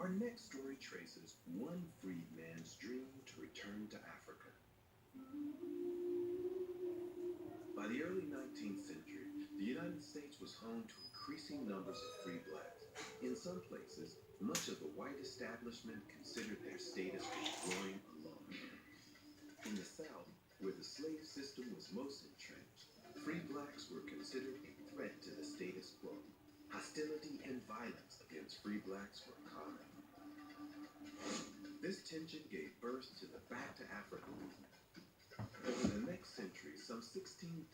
Our next story traces one freedman's dream to return to Africa. By the early 19th century, the United States was home to increasing numbers of free blacks. In some places, much of the white establishment considered their status was growing alarm. In the South, where the slave system was most entrenched, free blacks were considered a threat to the status quo. Hostility and violence against free blacks were common. This tension gave birth to the Back to Africa movement. Over the next century, some 16,000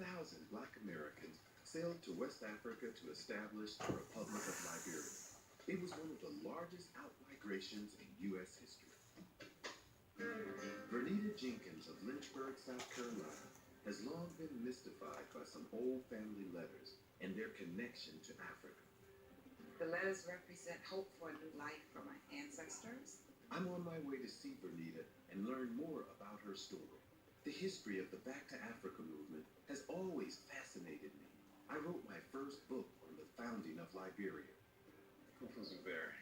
black Americans sailed to West Africa to establish the Republic of Liberia. It was one of the largest out-migrations in U.S. history. Vernita Jenkins of Lynchburg, South Carolina, has long been mystified by some old family letters and their connection to Africa. The letters represent hope for a new life for my ancestors. I'm on my way to see Vernita and learn more about her story. The history of the Back to Africa movement has always fascinated me. I wrote my first book on the founding of Liberia. Very.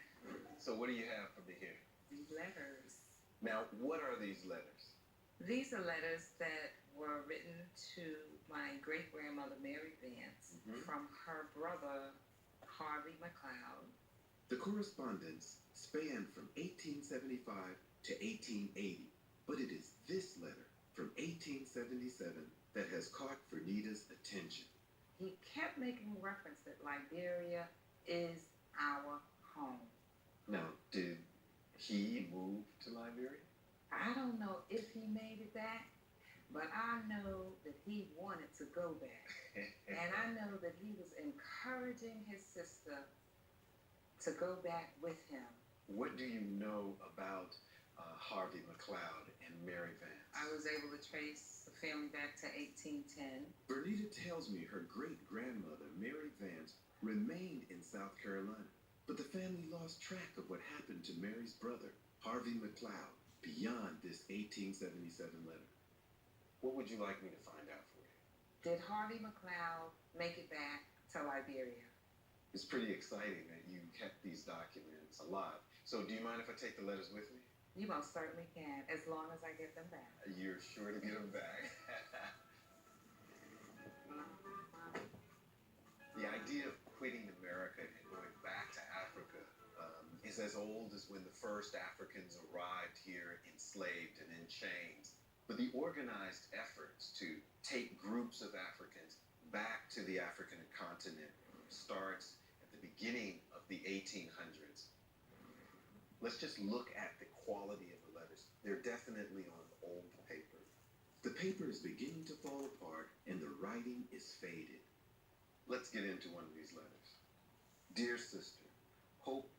So what do you have for me here? These letters. Now, what are these letters? These are letters that were written to my great-grandmother, Mary Vance, from her brother, Harvey McLeod. The correspondence spanned from 1875 to 1880, but it is this letter from 1877 that has caught Vernita's attention. He kept making reference that Liberia is our home. Now, did he move to Liberia? I don't know if he made it back, but I know that he wanted to go back. And I know that he was encouraging his sister to go back with him. What do you know about Harvey McLeod and Mary Vance? I was able to trace the family back to 1810. Vernita tells me her great-grandmother, Mary Vance, remained in South Carolina, but the family lost track of what happened to Mary's brother, Harvey McLeod, beyond this 1877 letter. What would you like me to find out for you? Did Harvey McLeod make it back to Liberia? It's pretty exciting that you kept these documents alive. So do you mind if I take the letters with me? You most certainly can, as long as I get them back. You're sure to get them back. The idea of quitting America and going back to Africa is as old as when the first Africans arrived here enslaved and in chains. But the organized efforts to take groups of Africans back to the African continent starts at the beginning of the 1800s. Let's just look at the quality of the letters. They're definitely on old paper. The paper is beginning to fall apart and the writing is faded. Let's get into one of these letters. Dear sister, hope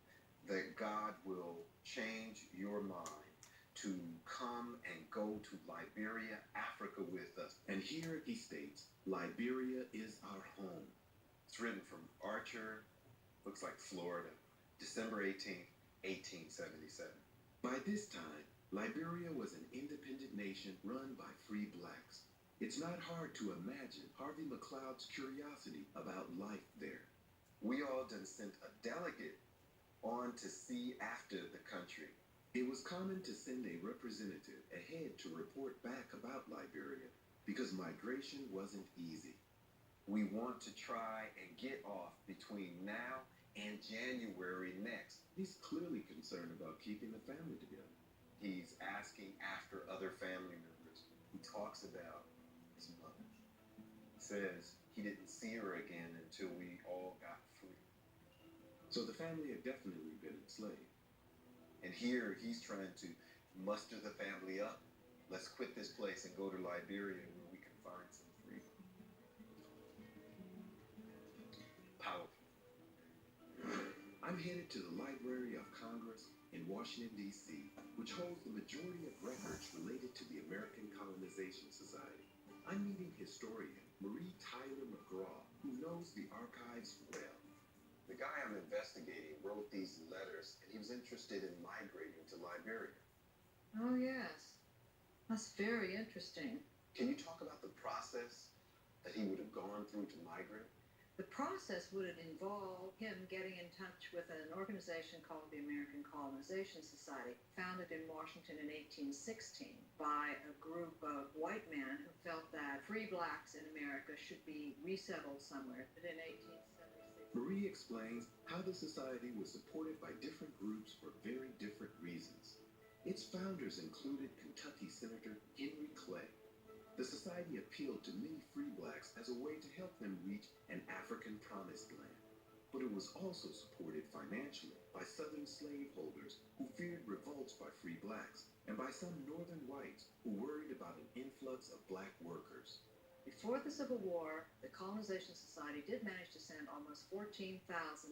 that God will change your mind to come and go to Liberia, Africa with us. And here he states, Liberia is our home. It's written from Archer, looks like Florida, December 18th, 1877. By this time, Liberia was an independent nation run by free blacks. It's not hard to imagine Harvey McLeod's curiosity about life there. We all done sent a delegate on to see after the country. It was common to send a representative ahead to report back about Liberia because migration wasn't easy. We want to try and get off between now and January next. He's clearly concerned about keeping the family together. He's asking after other family members. He talks about his mother. He says he didn't see her again until we all got free. So the family had definitely been enslaved. And here he's trying to muster the family up. Let's quit this place and go to Liberia where we can find some freedom. Powerful. I'm headed to the Library of Congress in Washington, D.C., which holds the majority of records related to the American Colonization Society. I'm meeting historian Marie Tyler McGraw, who knows the archives well. The guy I'm investigating wrote these letters, and he was interested in migrating to Liberia. Oh, yes. That's very interesting. Can you talk about the process that he would have gone through to migrate? The process would involve him getting in touch with an organization called the American Colonization Society, founded in Washington in 1816 by a group of white men who felt that free blacks in America should be resettled somewhere. But in 1876, Marie explains how the society was supported by different groups for very different reasons. Its founders included Kentucky Senator Henry Clay. The society appealed to many free blacks as a way to help them reach an African promised land. But it was also supported financially by Southern slaveholders who feared revolts by free blacks, and by some Northern whites who worried about an influx of black workers. before the Civil War, the Colonization Society did manage to send almost 14,000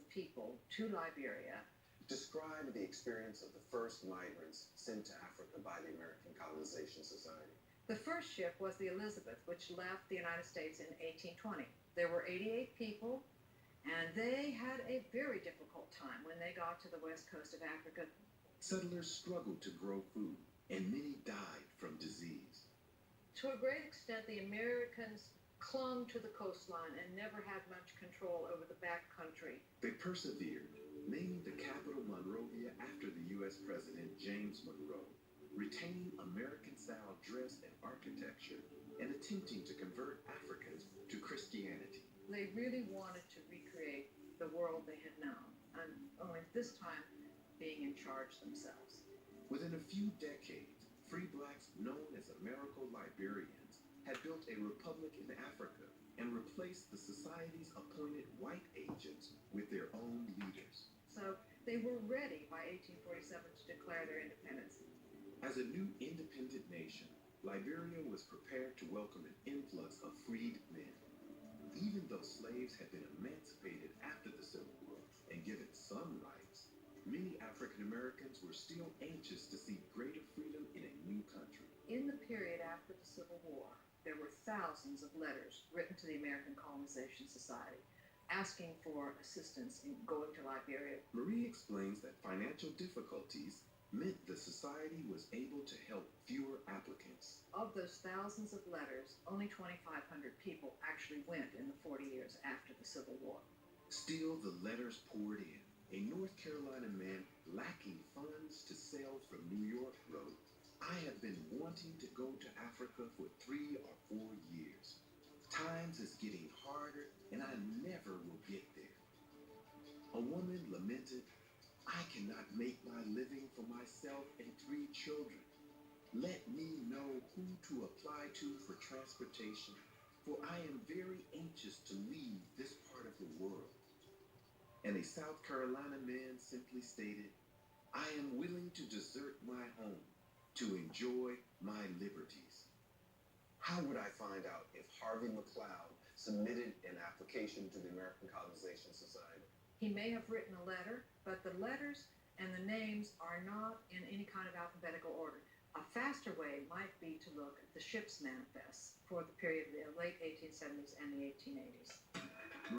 people to Liberia. Describe the experience of the first migrants sent to Africa by the American Colonization Society. The first ship was the Elizabeth, which left the United States in 1820. There were 88 people, and they had a very difficult time when they got to the west coast of Africa. Settlers struggled to grow food, and many died from disease. To a great extent, the Americans clung to the coastline and never had much control over the back country. They persevered, naming the capital Monrovia after the U.S. President James Monroe, retaining American-style dress and architecture, and attempting to convert Africans to Christianity. They really wanted to recreate the world they had known, and only this time being in charge themselves. Within a few decades, free blacks known as Americo-Liberians had built a republic in Africa and replaced the society's appointed white agents with their own leaders. So they were ready by 1847 to declare their independence. As a new independent nation, Liberia was prepared to welcome an influx of freed men. Even though slaves had been emancipated after the Civil War and given some rights, many African Americans were still anxious to see greater freedom in a new country. In the period after the Civil War, there were thousands of letters written to the American Colonization Society asking for assistance in going to Liberia. Marie explains that financial difficulties meant the society was able to help fewer applicants. Of those thousands of letters, only 2,500 people actually went in the 40 years after the Civil War. Still, the letters poured in. A North Carolina man lacking funds to sail from New York wrote, "I have been wanting to go to Africa for 3 or 4 years. Times is getting harder and I never will get there." A woman lamented, "I cannot make my living for myself and 3 children. Let me know who to apply to for transportation, for I am very anxious to leave this part of the world." And a South Carolina man simply stated, "I am willing to desert my home to enjoy my liberties." How would I find out if Harvey McLeod submitted an application to the American Colonization Society? He may have written a letter, but the letters and the names are not in any kind of alphabetical order. A faster way might be to look at the ship's manifests for the period of the late 1870s and the 1880s.